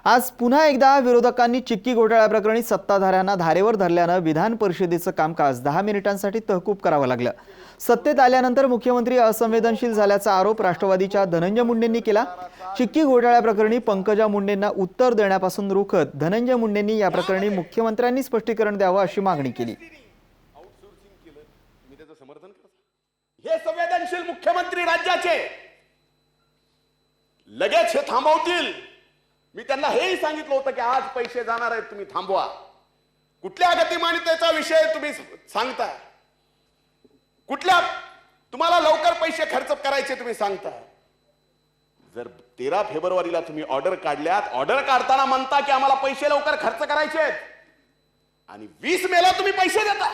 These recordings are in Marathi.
आज पुन्हा एकदा विरोधकांनी चिक्की घोटाळ्याप्रकरणी सत्ताधाऱ्यांना धारेवर धरल्यानं विधान परिषदेचं कामकाज 10 मिनिटांसाठी तहकूब करावं लागलं। सत्तेत आल्यानंतर मुख्यमंत्री असंवेदनशील झाल्याचा आरोप राष्ट्रवादीच्या धनंजय मुंडेंनी केला। चिक्की घोटाळ्याप्रकरणी पंकजा मुंडेंना उत्तर देण्यापासून रोखत धनंजय मुंडेंनी या प्रकरणी मुख्यमंत्र्यांनी स्पष्टीकरण द्यावं अशी मागणी केली। हे संवेदनशील मुख्यमंत्री राज्याचे लगेच हे थांबवतील। मी त्यांना हेही सांगितलं होतं की आज पैसे जाणार आहेत, तुम्ही थांबवा। कुठल्या गतिमानतेचा विषय तुम्ही सांगताय? कुठल्या तुम्हाला लवकर पैसे खर्च करायचे तुम्ही सांगताय? जर 13 फेब्रुवारीला तुम्ही ऑर्डर काढल्यात, ऑर्डर काढताना म्हणता की आम्हाला पैसे लवकर खर्च करायचे आहेत आणि 20 मेला तुम्ही पैसे देता,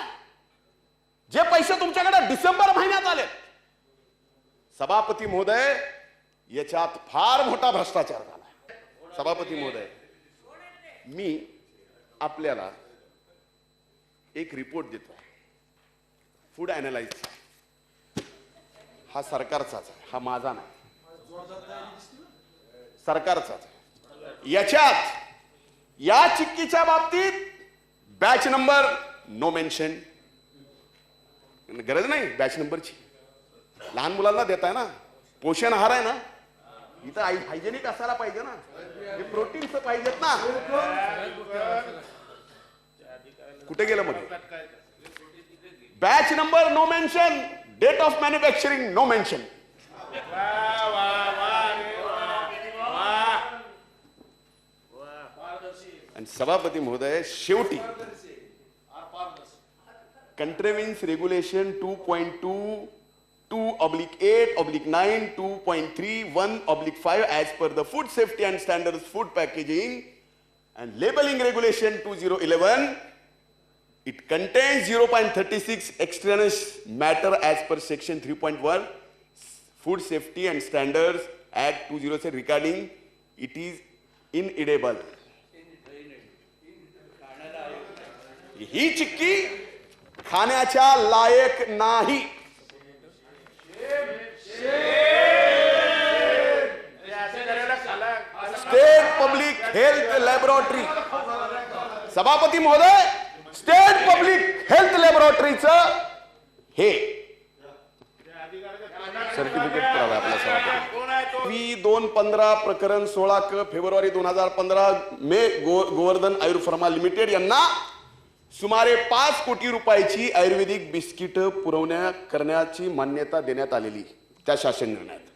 जे पैसे तुमच्याकडे डिसेंबर महिन्यात आले। सभापती महोदय, याच्यात फार मोठा भ्रष्टाचार झाला। सभापती महोदय, मी आपल्याला एक रिपोर्ट देतो, फूड अॅनालाइज। हा सरकारचाच आहे, हा माझा नाही, सरकारचाच आहे। याच्यात या चिक्कीच्या बाबतीत बॅच नंबर नो मेन्शन, गरज नाही बॅच नंबरची। लहान मुलांना देताय ना, पोषण आहार आहे ना, इथं हायजेनिक असायला पाहिजे ना, हे प्रोटीन्स पाहिजेत ना। कुठे गेलं मग? Batch number no mention, date of manufacturing no mention. आणि सभापती महोदय, शेवटी contravenes regulation 2.2/8/9 2.3/1/5 as per the Food Safety and Standards Food Packaging and Labeling Regulation 2011, it contains 0.36 extraneous matter as per section 3.1 Food Safety and Standards Act 2007 regarding it is inedible। ही चिक्की खाण्याच्या लायक नाही। स्टेट पब्लिक हेल्थ लॅबोरेटरी, सभापती महोदय, स्टेट पब्लिक हेल्थ लॅबोरेटरीचं हे सर्टिफिकेट करावं आपल्या सभापती। 215 प्रकरण 16 फेब्रुवारी 2015 मे गोवर्धन आयुर्फार्मा लिमिटेड यांना सुमारे 5 कोटी रुपयाची आयुर्वेदिक बिस्किट पुरवण्या करण्याची मान्यता देण्यात आलेली त्या शासन निर्णयात।